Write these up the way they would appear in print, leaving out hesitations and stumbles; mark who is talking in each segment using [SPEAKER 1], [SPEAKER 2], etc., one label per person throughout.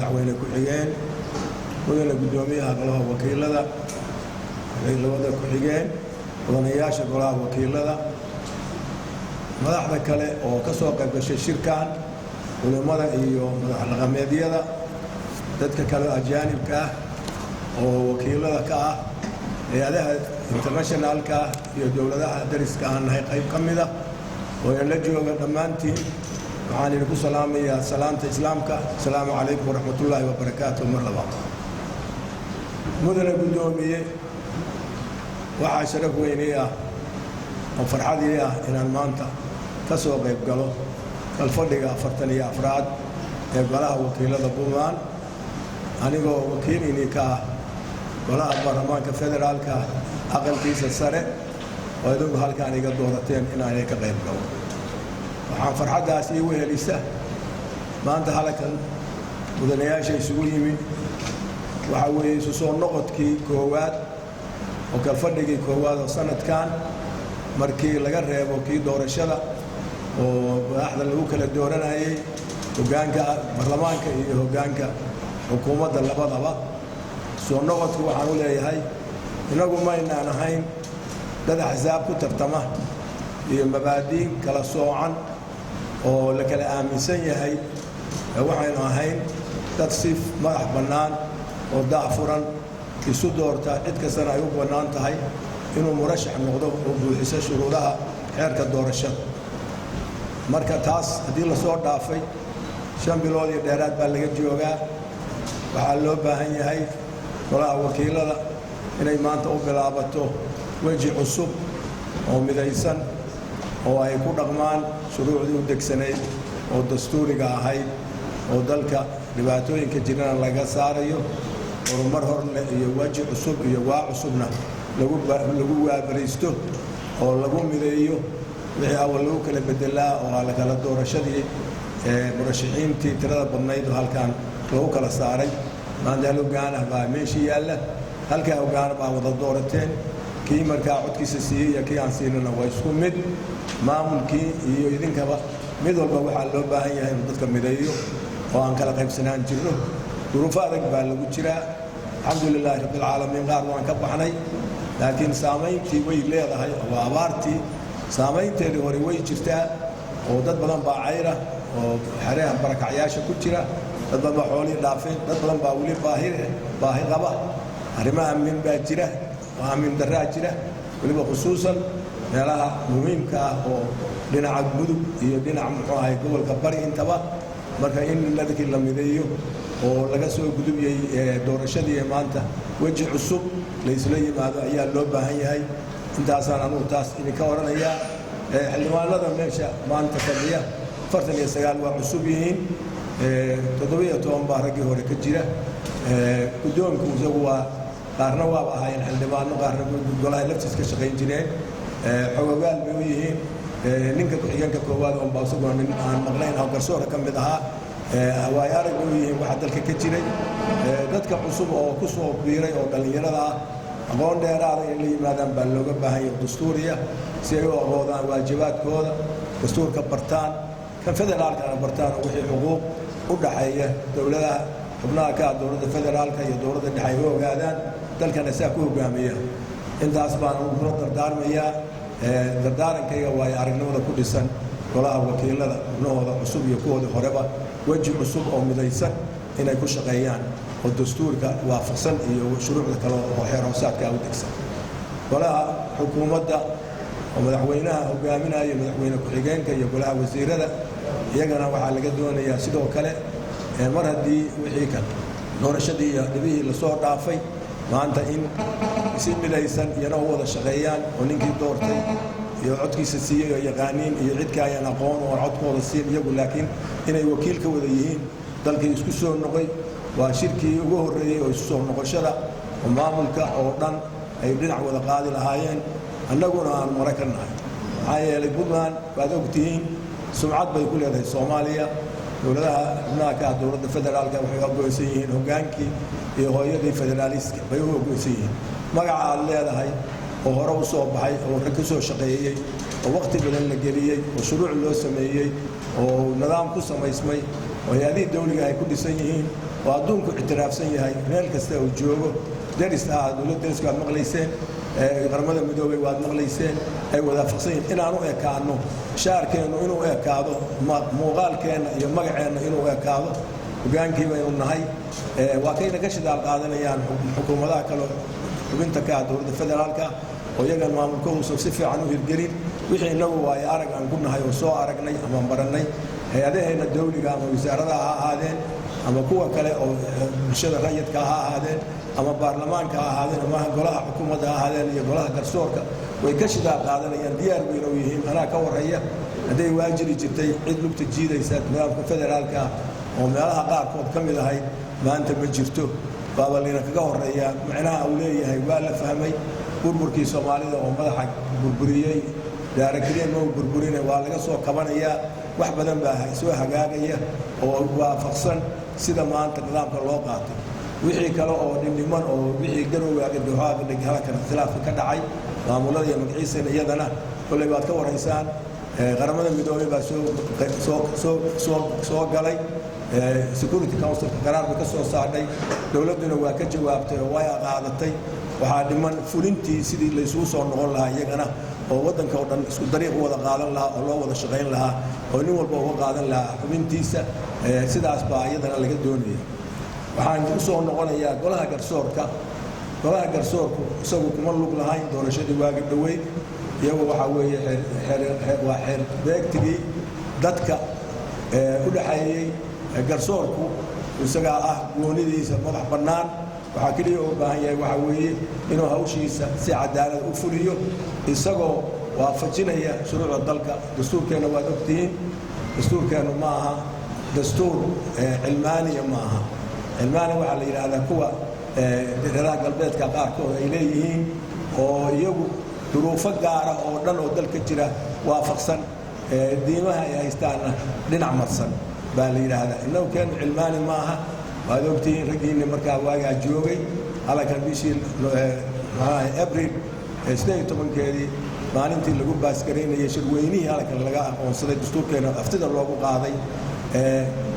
[SPEAKER 1] madaxweyne ku-xigeen mudane guddoomiyaha golaha wakiilada labada ku-xigeen mudanayaasha golaha wakiilada madaxda kale oo ka soo qayb gashay shirkan culimada iyo madax dhaqameedyada dadka kale ajaanibka ah oo wakiilada ka ah hay'adaha internationalka iyo dowladaha dariska aan nahay qayb ka mid ah oo la jooga dhammaantiin waxaan idinku salaamayaa salaanta islaamka asalaamu calaykum waraxmatullaahi wabarakaatuh mar labaad mudane guddoomiye waxaa sharaf weynii ah oo farxadii ah inaan maanta ka soo qayb galo kalfadhiga 44aad ee golaha wakiilada Puntland anigoo wakiilini ka ah golaha baarlamaanka federaalka aqalkiisa sare oo idinku halkaan iga doorateen inaan ka qayb galo waxaan farxadaas ii wehelisa maanta halkan mudanayaasha isugu yimid waxa weeye isu soo noqodkii koowaad oo kalfadhigii koowaad oo sanadkan markii laga reebo kii doorashada oo madaxda lagu kala dooranayay hoggaanka baarlamaanka iyo hoggaanka xukuumadda labadaba soo noqodku waxaan u leeyahay inagu ma aynaan ahayn dad axsaab ku tartama iyo mabaadiin kala soocan oo la kala aaminsan yahay waxaynu ahayn dad si madax bannaan oo daafuran isu doorta cid kastana ay u bannaan tahay inuu murashax noqdo oo buuxiso shuruudaha xeerka doorashada marka taas haddii la soo dhaafay 5 bilood iyo dheeraad baa laga joogaa waxaa loo baahan yahay golaha wakiilada inay maanta u bilaabato weji cusub oo midaysan oo ay ku dhaqmaan shuruucdii u degsanayd oo dastuuriga ahayd oo dalka dhibaatooyinka jirana laga saarayo horumar horle iyo weji cusub iyo waa cusubna lagu waabariisto oo lagu mideeyo wixii awal lagu kala bedelaa oo la kala doorashadii murashaxiintii tirada badnayd oo halkaan lagu kala saaray maanta hoggaanah baa meeshii yaalla halkaa hoggaana baa wada doorateen kii markaa codkiisa siiyey iyo kii aan siinana waa isku mid maamulkii iyo idinkaba mid walba waxaa loo baahan yahay inuu dadka mideeyo oo aan kala qaybsanaan jirno duruufo adag baa lagu jiraa alxamdulilaahi rabbilcaalamiin qaar waan ka baxnay laakiin saamayntii way leedahay oo abaartii saamaynteedii hore way jirtaa oo dad badan baa cayra oo xereha barakacyaasha ku jira dad badan baa xoolii dhaafeen dad badan baa weli baahi qaba arrimaha amnin baa jira oo amnin darraa jira weliba khusuusan meelaha muhiimka ah oo dhinaca gudub iyo dhinaca muxuu ahay gobolka bari intaba marka in ladkii la mideeyo oo laga soo gudubiyey doorashadii maanta weji cusub la isla yimaado ayaa loo baahan yahay intaasaan anugu taas idinka oranayaa xildhibaanada meesha maanta fadhiya 49 waa cusub yihiin 17 baa raggii hore ka jira guddoonku isagu waa qaarna waaba ahaayeen xildhibaano qaarna golaha laftiis ka shaqayn jireen xogogaal bay u yihiin ninka ku-xigeenka koowaad oo baasagoo nin aan maqlayn oo garsoora ka mid ahaa waay arag bay u yihiin waxa dalka ka jiray dadka cusub oo ku soo biiray oo dhallinyarada ah aqoon dheeraada in la yimaadaan baa looga baahan yahay dastuuriya si ay u aqoodaan waajibaadkooda dastuurka bartaan kan federaalkana bartaan oo wixii xuquuq u dhaxeeya dowladaha xubnaha ka ah dowladda federaalka iyo dowladda dhexe ay u ogaadaan dalkana saa ku hogaamiya intaas baan ugu dardaarmayaa dardaarankayga waa aragnimada ku dhisan golaha wakiilada xubnahooda cusub iyo kuwoodii horeba weji cusub oo midaysan inay ku shaqeeyaan oo dastuurka waafaqsan iyo shuruucda kale oo xeer hoosaadka u degsan golaha xukuumadda oo madaxweynaha hogaaminaya madaxweyne ku-xigeenka iyo golaha wasiirada iyagana waxaa laga doonayaa sidoo kale mar haddii wixii kale doorashadii iyo dhibihii lasoo dhaafay maanta in si midaysan iyana u wada shaqeeyaan oo ninkii doortay iyo codkiisa siiyey oo yaqaaniin iyo cidka ayaan aqoon oo codkooda siin iyagu laakiin inay wakiil ka wada yihiin dalkii isku soo noqoy waa shirkii ugu horreeyey oo isu soo noqoshada oo maamulka oo dhan ay dhinac wada qaadi lahaayeen annaguna aan mara ka nahay maxaa yeelay Puntland waad ogtihiin sumcad bay ku leedahay Soomaaliya dowladaha xubnaha ka ah dowladda federaalka waxay oggolsan yihiin hoggaankii iyo hooyadii federaaliska bay u oggolsan yihiin magaca aad leedahay oo hore u soo baxay oo rag ka soo shaqeeyey oo waqti badan la geliyey oo shuruuc loo sameeyey oo nidaam ku samaysmay وهذه الدولة هي كل سنين وأدونك اعتراف سنين هاي مال كسته وجوه درس دولة درس كان مغليسين غرمدا مدوبي واد مغليسين أي وذا فصين إن أنو كانوا شارك إنه كادو مغال كان يمجع إنه كادو وكان كيما يقولنا هاي وكينا كشد على قاعدنا يعني حكومة ذاك وبنت كادو الفدرالك ويجعل معاملكم سوسيفي عنه الجريد وحين إنه ويارج عن كنا هاي وصو أرجنا أمام برناي هذا هنا الدولة قام وزارة هذين أما قوة كلا أو مشهد الرئيس كهذين أما برلمان كهذين أما قلها حكومة هذين يقولها كرسورك ويكشد على قاعدنا يعني ديار بيرويهم أنا كور رئيس هذا واجري جدي عدلك تجيد يسات نظام الفدرالك ومالها قاركود كم إذا هاي ما أنت بجرته بابا اللي نكجور رئيس معناها أولية هاي ولا فهمي بربركي سومالي ده ومضحك بربرية داركلين مو بربرين ولا سو كمان هي واحد بدن بها سو حقاقية وفقصن سيدا ما أنت نظام كالواقع وحي كلا أو نمن أو وحي جرو وياك الدهاء اللي جهلا كان اختلاف كدعي معمولات يا مقيس يدنا كل ما تكور إنسان غرامة مدومي بس سو قلي سكورتي كونسل قرار بكسر صعدي دولتنا وكج وابته ويا قاعدتي waxaa dhiman fulintii sidii la isugu soo noqon lahaa iyagana oo wadanka oo dhan isku dariiq wada qaadan lahaa oo loo wada shaqayn lahaa oo nin walba uga qaadan lahaa xubintiisa sidaas baa iyadana laga doonaya waxaan u soo noqonayaa golaha garsoorku isagu kuma lug lahayn doorashadii waagi dhaweyd iyagu waxa weeye waa xeer beegtigii dadka u dhaxeeyay garsoorku isaga ah goonidiisa madax bannaan waxaa kaliya oo baahan yahay waxa weeye inuu hawshiisa si cadaalad u fuliyo isagoo waafajinaya shuruucda dalka dastuurkeena waad ogtihiin dastuurkeenu ma aha dastuur cilmaaniya ma aha cilmaani waxaa la yidhaahdaa kuwa reeraha galbeedka qaarkood ay leeyihiin oo iyagu duruufo gaara oo dhan oo dalka jira waafaqsan diimaha ay haystaanna dhinac marsan baa la yidhaahdaa innagu keenu cilmaani ma aha waad ogtihiin raggiinni markaa waagaa joogay halkan bishii abriil 18keedii maalintii lagu baasgaraynayay shirweynihii halkan laga aqoonsaday dastuurkeena aftida loogu qaaday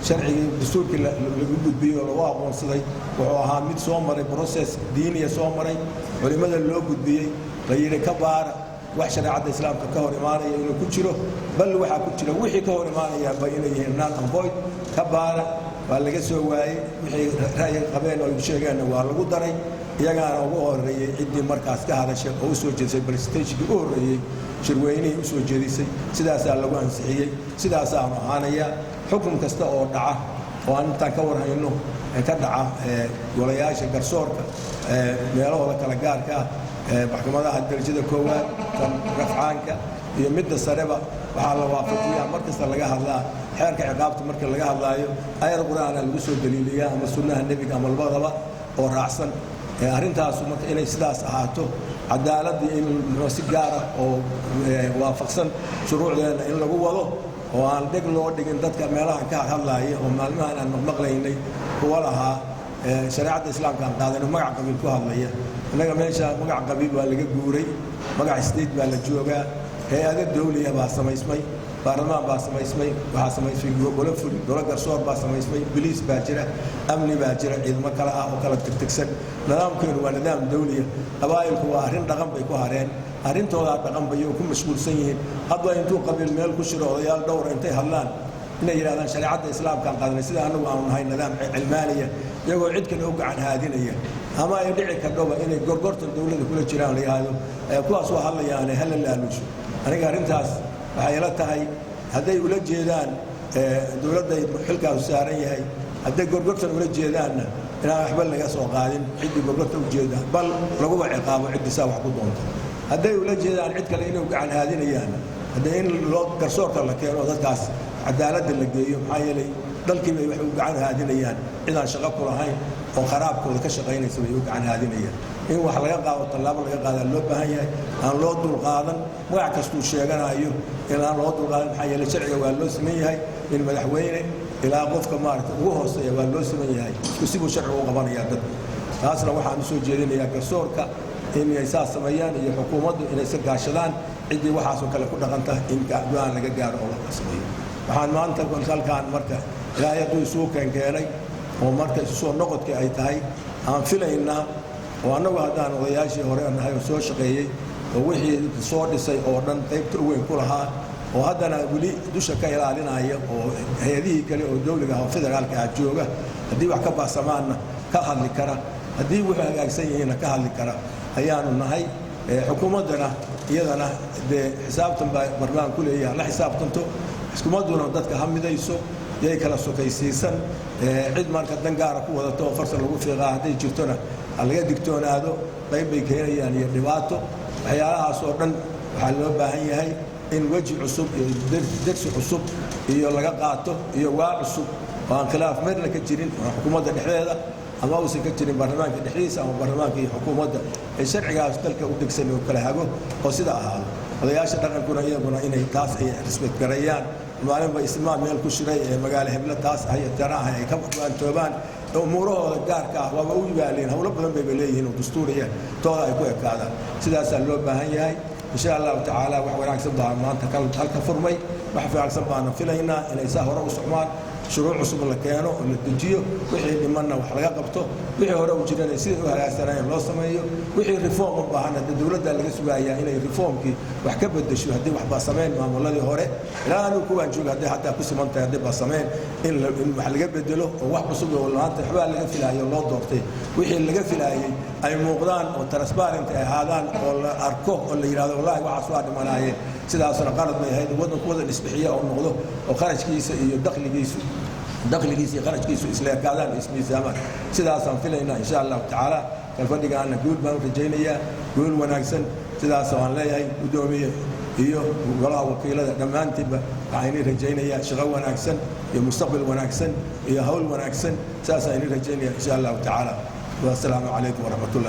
[SPEAKER 1] sharcigii dastuurkii lagu gudbiyey oo lagu aqoonsaday wuxuu ahaa mid soo maray process diiniya soo maray culimada loo gudbiyey la yidhi ka baara wax shareecada islaamka ka hor imaanaya inuu ku jiro bal waxaa ku jira wixii ka hor imaanaya ba inay yihiin non avoid ka baara waa laga soo waayey wixii ra'yi qabeen oo sheegeen waa lagu daray iyagaana ugu horeeyay ciddii markaas ka hadashay oo soo jeedisay presentation-kii ugu horeeyay shirweynihii u soo jeedisay sidaasaa lagu ansixiyey sidaasaa ahaanaya xukun kasta oo dhaca oo aan intaan ka warhayno ka dhaca golayaasha garsoorka meelahooda kala gaarka ah maxkamadaha darajada koowaad tan rafcaanka iyo midda sareba waxaa la waafajiyaa markasta laga hadlaa xeerka ciqaabta marka laga hadlaayo ayada qur-aana lagu soo daliiliyaa ama sunnaha nebiga ama labadaba oo raacsan arrintaasu marka inay sidaas ahaato cadaaladii in si gaara oo waafaqsan shuruucdeena in lagu wado oo aan dheg loo dhigin dadka meelaha ka hadlaaya oo maalmahan aan maqlaynay kuwa lahaa shareecada islaamka aan qaadano magac qabiil ku hadlaya innaga meesha magac qabiil waa laga guuray magac state baa la joogaa hay-ado dawliya baa samaysmay baarlamaan baa samaysmay waxaa samaysmay golo fuli golo garsoor baa samaysmay biliis baa jira amni baa jira ciidamo kale ah oo kala tigtigsan nidaamkeenu waa nidaam dawliya qabaa'ilku waa arrin dhaqan bay ku hareen arrintoodaa dhaqan bay ku mashquulsan yihiin hadba intuu qabiil meel ku shiro odayaal dhowra intay hadlaan inay yidhahdaan shareecadda islaamkaan qaadanay sida annagu aanu nahay nidaam cilmaaniya iyagoo cid kale u gacan haadinaya ama ay dhici kardhoba inay gorgortan dawladda kula jiraan la yidhaahdo kuwaas waa hadlayaane hala laaluusho aniga arrintaas waxay ila tahay hadday ula jeedaan dawladday xilkaasu saaran yahay hadday gorgortan ula jeedaanna inaan waxba laga soo qaadin ciddii gorgorta u jeeda bal laguba ciqaabo ciddii saa wax ku doonta hadday ula jeedaan cid kale inay gacan haadinayaan hadday in loo garsoorka la keeno dadkaas cadaaladda la geeyo maxaa yeelay dalkii bay waxay u gacan haadinayaan cidaan shaqo ku lahayn oo qaraabkooda ka shaqaynaysa bay u gacan haadinayaan in wax laga qaado tallaabo laga qaadaa loo baahan yahay aan loo dulqaadan magac kastuu sheeganayo in aan loo dulqaadan maxaa yeelay sharciga waa loo siman yahay in madaxweyne ilaa qofka maaragta ugu hooseeya waa loo siman yahay isku sibuu sharcigu u qabanayaa dad taasna waxaan u soo jeedinayaa garsoorka inay saas sameeyaan iyo xukuumaddu inay iska gaashadaan ciddii waxaasoo kale ku dhaqanta in go-aan laga gaaro oo la sameeyo waxaan maanta halkaan marka ilaahay hadduu isugu keenkeenay oo marka isu soo noqodkii ay tahay aan filaynaa oo annagu haddaan odayaashii hore nahay oo soo shaqeeyey oo wixii soo dhisay oo dhan qaybta u weyn ku lahaa oo haddana weli dusha ka ilaalinaya oo hay-adihii kale oo dawliga ah oo federaalka ah jooga haddii wax ka baasamaanna ka hadli kara haddii wuxuu hagaagsan yihiinna ka hadli kara ayaanu nahay xukuumaddana iyadana dee xisaabtan baa barnaamij ku leeyahay la xisaabtanto xukuumadduna dadka ha midayso yay kala sokaysiisan cid marka dan gaara ku wadato oo farsal lagu fiiqaa hadday jirtona laga digtoonaado qayb bay keenayaan iyo dhibaato waxyaalahaas oo dhan waxaa loo baahan yahay in weji cusub iyo dersi cusub iyo laga qaato iyo waa cusub oo aan khilaaf meerna ka jirin xukuumadda dhexdeeda ama uusan ka jirin baarlamaanka dhexdiisa ama baarlamaanka iyo xukuumadda ay sharcigaas dalka u degsan oo kala hago oo sida ahaado odayaasha dhaqankuna iyaguna inay taas ay respect gareeyaan maalinba ismaan meel ku shiray ee magaalo hebla taas ay taraha ay ka baantoobaan umuurahooda gaarka ah waaba u yibaaleen hawlo badan bay leeyihiin oo dastuuriya tooda ay ku ekaadaan sidaasaa loo baahan yahay إن شاء الله تعالى وحنا نكسب ما أنت كل فرمي ما في عكس بعنا فينا إن يسهر وسعمان شروع عصب اللي كانوا اللي تجيه وحي اللي منا وحلقة قبته وحي هو وجدنا يصير وهذا سنة الله سميه وحي ريفورم بعنا الدولة اللي جسوا هي إلى ريفورم كي وحكب الدشو هدي وحبا سمين ما والله اللي هره لا أنا كوا نشوف هدي حتى كوس ما أنت هدي بسمين إن المحل قبل دلو وواحد عصب ولا أنت حبا اللي في الهاي الله ضبطي وحي اللي في الهاي أي موقدان وترسبارنت هذا ولا أركو ولا يراد والله وعصوات ملايين سيدا أصلا قرض ما هيدا ودن قوة الإسبحية أو النقضة وخرج كيس دخل كيس خرج كيس إسلام كذا اسمي زمان سيدا أصلا فينا إن شاء الله تعالى كالفرق عنا قول ما رجينا قول وناكسن سيدا أصلا لا هي ودومية هي ولا وكيلة كمان تبى عيني رجينا شغل وناكسن يا مستقبل وناكسن يا هول وناكسن ساسا عيني رجينا إن شاء الله تعالى والسلام عليكم ورحمة الله.